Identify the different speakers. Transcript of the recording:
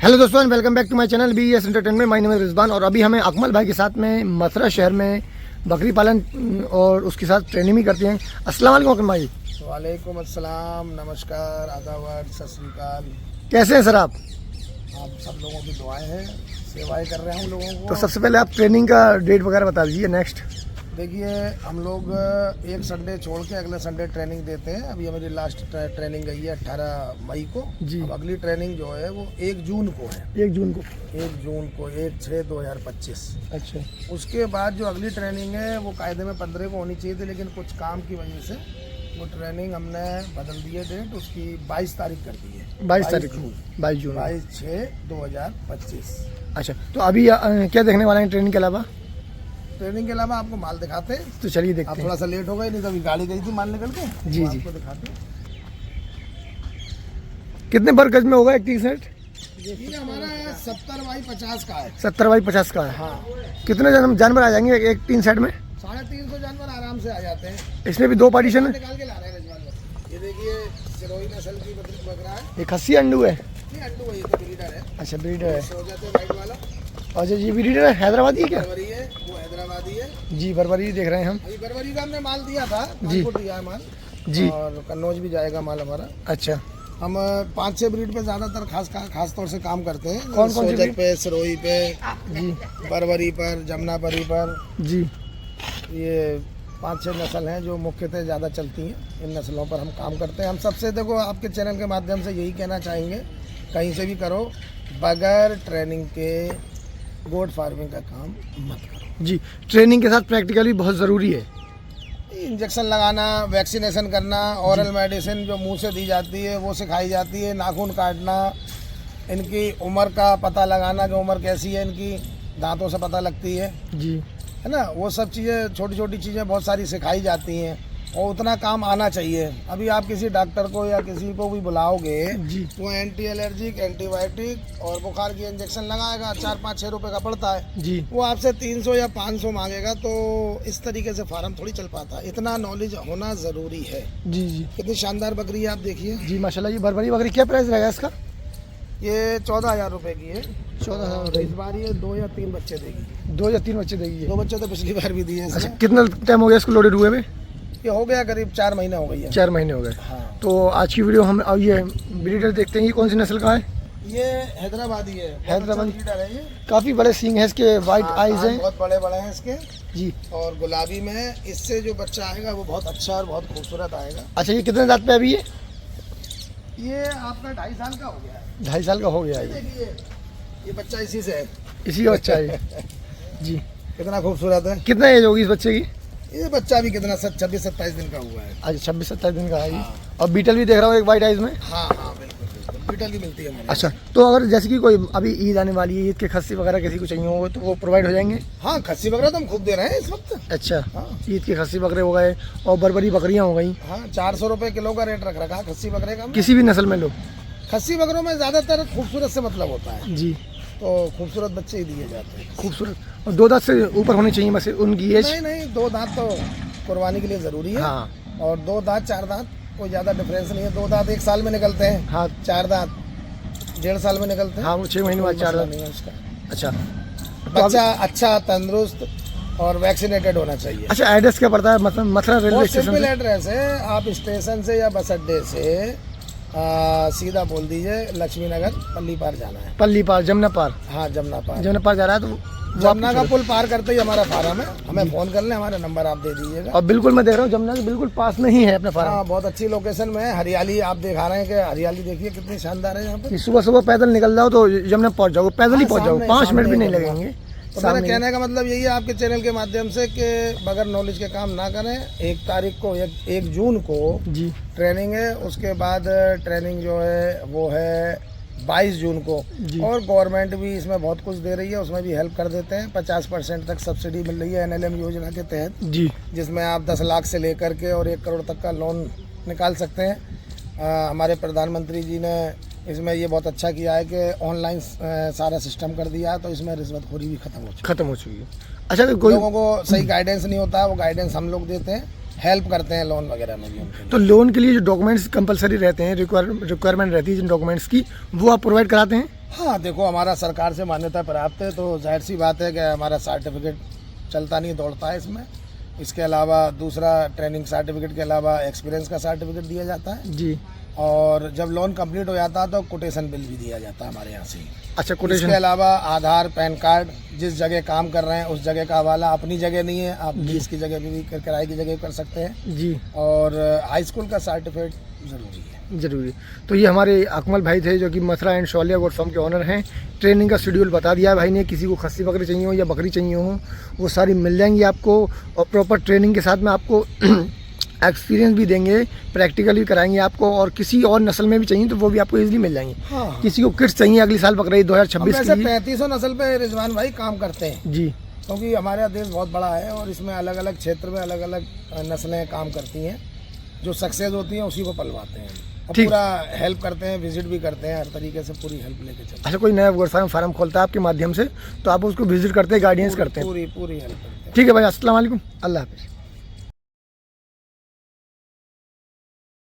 Speaker 1: Hello दोस्तों, welcome back to my channel BES entertainment. My name is Rizwan और अभी हमें अकमल भाई के साथ में मथुरा शहर में बकरी पालन और उसके साथ ट्रेनिंग भी करते हैं। अस्सलाम वालेकुम अकमल भाई।
Speaker 2: वालेकुम अस्सलाम, नमस्कार, आदाब, सत श्री अकाल।
Speaker 1: कैसे हैं सर आप
Speaker 2: सब लोगों की दुआएं हैं, सेवाएं कर रहे हैं हम लोगों को।
Speaker 1: तो सबसे पहले आप ट्रेनिंग का डेट वगैरह बता दीजिए नेक्स्ट।
Speaker 2: देखिए, हम लोग एक संडे छोड़ के अगले संडे ट्रेनिंग देते हैं। अभी हमारी लास्ट ट्रेनिंग गई है 18 मई को
Speaker 1: जी।
Speaker 2: अब अगली ट्रेनिंग जो है वो 1 जून को है।
Speaker 1: 1 जून को
Speaker 2: 1/6/2025।
Speaker 1: अच्छा।
Speaker 2: उसके बाद जो अगली ट्रेनिंग है वो कायदे में 15 को होनी चाहिए थी, लेकिन कुछ काम की वजह से वो ट्रेनिंग हमने बदल दी है। डेट उसकी 22 तारीख कर दी है।
Speaker 1: 22 तारीख को 22 जून
Speaker 2: 22/6/2025।
Speaker 1: अच्छा, तो अभी क्या देखने वाले हैं ट्रेनिंग के अलावा?
Speaker 2: ट्रेनिंग के अलावा आपको माल दिखाते हैं।
Speaker 1: तो चलिए देखते
Speaker 2: आप
Speaker 1: हैं।
Speaker 2: थोड़ा सा लेट हो गए, नहीं तो अभी गाड़ी गई थी माल निकल के।
Speaker 1: जी,
Speaker 2: तो
Speaker 1: जी।
Speaker 2: आपको दिखाते हैं।
Speaker 1: कितने पर गज में होगा एक टी शर्ट?
Speaker 2: ये हमारा 70/50 का है।
Speaker 1: 70/50 का है।
Speaker 2: हाँ,
Speaker 1: कितने जानवर आ जाएंगे एक टीन सेट में?
Speaker 2: 350 जानवर आराम से आ जाते हैं।
Speaker 1: इसमें भी 2 पार्टीशन है।
Speaker 2: निकाल के ला रहे हैं रजवान। ये देखिए, सिरोही नस्ल की बकरा है।
Speaker 1: ये खस्सी अंडू है?
Speaker 2: ये अंडू है, ये तो ब्रीडर है।
Speaker 1: अच्छा, ब्रीडर है।
Speaker 2: सो जाते हैं वाइट वाला।
Speaker 1: अच्छा, ये ब्रीडर है हैदराबादी है क्या?
Speaker 2: बरबरी है, वो हैदराबादी है।
Speaker 1: जी, बरबरी देख रहे हैं हम।
Speaker 2: अभी बरबरी का हमने माल दिया था,
Speaker 1: जी।
Speaker 2: को दिया है माल।
Speaker 1: जी।
Speaker 2: और कन्नौज भी जाएगा माल हमारा।
Speaker 1: अच्छा,
Speaker 2: हम 5-6 ब्रीड पे ज्यादातर खास तौर से काम करते हैं।
Speaker 1: कौन सी
Speaker 2: सोजत
Speaker 1: ब्रीड?
Speaker 2: पे, सिरोही पे,
Speaker 1: जी
Speaker 2: बरबरी पर, जमुनापरी पर।
Speaker 1: जी।
Speaker 2: ये 5-6 नस्ल हैं जो मुख्यतः ज़्यादा चलती हैं। इन नस्लों पर हम काम करते हैं। हम सबसे देखो, आपके चैनल के माध्यम से यही कहना चाहेंगे, कहीं से भी करो, बगैर ट्रेनिंग के गोट फार्मिंग का काम मत करो।
Speaker 1: जी, ट्रेनिंग के साथ प्रैक्टिकल भी बहुत ज़रूरी है।
Speaker 2: इंजेक्शन लगाना, वैक्सीनेशन करना, ऑरल मेडिसिन जो मुंह से दी जाती है वो सिखाई जाती है, नाखून काटना, इनकी उम्र का पता लगाना कि उम्र कैसी है इनकी, दांतों से पता लगती है
Speaker 1: जी।
Speaker 2: ना। वो सब चीज़ें, छोटी छोटी चीज़ें बहुत सारी सिखाई जाती हैं और उतना काम आना चाहिए। अभी आप किसी डॉक्टर को या किसी को भी बुलाओगे,
Speaker 1: जी।
Speaker 2: वो एंटी एलर्जिक, एंटीबायोटिक और बुखार की इंजेक्शन लगाएगा, 4-5-6 रुपए का पड़ता है।
Speaker 1: जी।
Speaker 2: वो आपसे 300 या 500 मांगेगा, तो इस तरीके से फार्म थोड़ी चल पाता। इतना नॉलेज होना ज़रूरी है।
Speaker 1: जी। जी।
Speaker 2: कितनी शानदार बकरी है, आप देखिए।
Speaker 1: जी, माशाल्लाह। ये बरबरी बकरी क्या प्राइस रहेगा इसका?
Speaker 2: ये 14,000 रुपए की है।
Speaker 1: 14,000।
Speaker 2: इस बार ये 2 या 3 बच्चे देगी।
Speaker 1: 2 या 3 बच्चे देगी ये?
Speaker 2: 2 बच्चे तो पिछली बार भी दिए
Speaker 1: अच्छा,
Speaker 2: इसने।
Speaker 1: कितना टाइम हो गया इसको लोडेड हुए में?
Speaker 2: ये हो गया करीब 4 महीने हो गई है।
Speaker 1: 4 महीने हो गए।
Speaker 2: हाँ।
Speaker 1: तो आज की वीडियो हम अब ये ब्रीडर देखते हैं। ये कौन सी नस्ल का है?
Speaker 2: ये हैदराबादी है।
Speaker 1: हैदराबादी
Speaker 2: ब्रीडर है ये।
Speaker 1: काफ़ी बड़े सींग है इसके, वाइट
Speaker 2: हाँ,
Speaker 1: आइज
Speaker 2: कान
Speaker 1: हैं।
Speaker 2: बहुत बड़े बड़े हैं इसके
Speaker 1: जी।
Speaker 2: और गुलाबी में है। इससे जो बच्चा आएगा वो बहुत अच्छा और बहुत खूबसूरत आएगा।
Speaker 1: अच्छा, ये कितने दांत पे अभी ये?
Speaker 2: ये आपका 2.5 साल का हो गया है।
Speaker 1: 2.5 साल का हो गया ये?
Speaker 2: देखिए, ये बच्चा इसी से है।
Speaker 1: इसी का बच्चा है? जी।
Speaker 2: कितना खूबसूरत है।
Speaker 1: कितना एज होगी इस बच्चे की?
Speaker 2: ये बच्चा भी कितना 26-27 दिन का हुआ है।
Speaker 1: आज 26-27 दिन का है ये। और बीटल भी देख रहा हूँ एक वाइट आइज में।
Speaker 2: हाँ हाँ, बिल्कुल बिल्कुल, बीटल भी मिलती है हमारे।
Speaker 1: अच्छा, तो अगर जैसे कि कोई अभी ईद आने वाली है, ईद के खस्सी वगैरह किसी को चाहिए हो तो वो प्रोवाइड हो जाएंगे?
Speaker 2: हाँ, खस्सी वगैरह तो हम खूब दे रहे हैं इस वक्त।
Speaker 1: अच्छा।
Speaker 2: हाँ।
Speaker 1: ईद के खस्सी बकरे हो गए और बरबरी बकरियां हो गई।
Speaker 2: हाँ, 400 रुपए किलो का रेट रख रखा है खस्सी बकरे का।
Speaker 1: किसी भी नस्ल में लो।
Speaker 2: खस्सी बकरों में ज्यादातर खूबसूरत से मतलब होता है,
Speaker 1: जी।
Speaker 2: तो खूबसूरत बच्चे ही दिए जाते हैं।
Speaker 1: खूबसूरत। और 2 दांत से ऊपर होने चाहिए बस उनकी एज?
Speaker 2: नहीं नहीं, 2 दांत तो कुर्बानी के लिए जरूरी है।
Speaker 1: हाँ।
Speaker 2: और 2 दांत 4 दांत कोई ज्यादा डिफरेंस नहीं है। 2 दांत 1 साल में निकलते हैं।
Speaker 1: हाँ।
Speaker 2: 4 दांत 1.5 साल में निकलते हैं।
Speaker 1: हाँ, वो 6 महीने बाद 4 दांत।
Speaker 2: नहीं है उसका।
Speaker 1: अच्छा।
Speaker 2: बच्चा अच्छा, तंदुरुस्त और वैक्सीनेटेड होना चाहिए।
Speaker 1: अच्छा, एड्रेस क्या पड़ता है? मतलब मथुरा रेलवे
Speaker 2: बहुत
Speaker 1: स्टेशन
Speaker 2: सिंपल
Speaker 1: से?
Speaker 2: एड्रेस है। आप स्टेशन से या बस अड्डे से सीधा बोल दीजिए, लक्ष्मी नगर पल्ली पार जाना है।
Speaker 1: पल्ली पार, जमुना पार?
Speaker 2: हाँ, जमुना पार।
Speaker 1: जमुना पार जा रहा है तो
Speaker 2: जमुना का पुल पार करते ही हमारा फार्म है। हमें फोन कर लें, हमारा नंबर आप दे दीजिएगा।
Speaker 1: और बिल्कुल मैं देख रहा हूँ जमुना के बिल्कुल पास में ही है अपना फार्म।
Speaker 2: हाँ, बहुत अच्छी लोकेशन में है। हरियाली आप दिखा रहे हैं कि हरियाली देखिए कितनी शानदार है यहाँ पे।
Speaker 1: सुबह सुबह पैदल निकल जाओ तो जमुना पहुँच जाओ, पैदल ही पहुँच जाओ,
Speaker 2: सामने-
Speaker 1: 5 मिनट भी
Speaker 2: सामने
Speaker 1: नहीं
Speaker 2: ही
Speaker 1: लगेंगे।
Speaker 2: तो मेरा कहने का मतलब यही है आपके चैनल के माध्यम से कि बगैर नॉलेज के काम ना करें। 1 तारीख को 1 जून को
Speaker 1: जी।
Speaker 2: ट्रेनिंग है। उसके बाद ट्रेनिंग जो है वो है 22 जून को।
Speaker 1: जी।
Speaker 2: और गवर्नमेंट भी इसमें बहुत कुछ दे रही है, उसमें भी हेल्प कर देते हैं। 50% तक सब्सिडी मिल रही है NLM योजना के तहत,
Speaker 1: जी।
Speaker 2: जिसमें आप 10 लाख से लेकर के और 1 करोड़ तक का लोन निकाल सकते हैं। हमारे प्रधानमंत्री जी ने इसमें ये बहुत अच्छा किया है कि ऑनलाइन सारा सिस्टम कर दिया है, तो इसमें रिश्वतखोरी भी खत्म हो चुकी है।
Speaker 1: अच्छा, कोई
Speaker 2: लोगों को सही गाइडेंस नहीं होता है, वो गाइडेंस हम लोग देते हैं। हेल्प करते हैं लोन वगैरह में भी हम।
Speaker 1: तो लोन के लिए जो डॉक्यूमेंट्स कंपलसरी रहते हैं, रिक्वायरमेंट रहती है जिन डॉक्यूमेंट्स की, वो आप प्रोवाइड कराते हैं?
Speaker 2: हाँ देखो, हमारा सरकार से मान्यता प्राप्त है, तो जाहिर सी बात है कि हमारा सर्टिफिकेट चलता नहीं दौड़ता है इसमें। इसके अलावा दूसरा ट्रेनिंग सर्टिफिकेट के अलावा एक्सपीरियंस का सर्टिफिकेट दिया जाता है,
Speaker 1: जी।
Speaker 2: और जब लोन कंप्लीट हो जाता है तो कोटेशन बिल भी दिया जाता है हमारे यहाँ से।
Speaker 1: अच्छा, कोटेशन।
Speaker 2: इसके अलावा आधार, पैन कार्ड, जिस जगह काम कर रहे हैं उस जगह का हवाला, अपनी जगह नहीं है आप लीज की जगह भी किराए की जगह कर सकते हैं
Speaker 1: जी।
Speaker 2: और हाई स्कूल का सर्टिफिकेट ज़रूरी है।
Speaker 1: जरूरी। तो ये हमारे अकमल भाई थे जो कि मथुरा एंड शौलिया गोट फार्म के ऑनर हैं। ट्रेनिंग का शेड्यूल बता दिया है भाई ने। किसी को खस्सी बकरी चाहिए हो या बकरी चाहिए हो वो सारी मिल जाएंगी आपको, और प्रॉपर ट्रेनिंग के साथ में आपको एक्सपीरियंस भी देंगे, प्रैक्टिकल भी कराएंगे आपको, और किसी और नस्ल में भी चाहिए तो वो भी आपको इजीली मिल जाएंगे।
Speaker 2: हाँ।
Speaker 1: किसी को किट्स चाहिए अगली साल बकरीद 2026
Speaker 2: वैसे
Speaker 1: की।
Speaker 2: 3500 नस्ल पे रिजवान भाई काम करते हैं,
Speaker 1: जी।
Speaker 2: क्योंकि हमारा देश बहुत बड़ा है और इसमें अलग अलग क्षेत्र में अलग अलग नस्लें काम करती हैं। जो सक्सेस होती हैं उसी को पलवाते हैं और
Speaker 1: ठीक।
Speaker 2: पूरा हेल्प करते हैं, विजिट भी करते हैं, हर तरीके से पूरी हेल्प लेके चलते
Speaker 1: अच्छा, कोई नया गोट फार्म खोलता है आपके माध्यम से तो आप उसको विजिट करते हैं, गाइडेंस करते हैं।
Speaker 2: पूरी हेल्प करते हैं।
Speaker 1: ठीक है भाई, अस्सलाम वालेकुम, अल्लाह हाफिज़।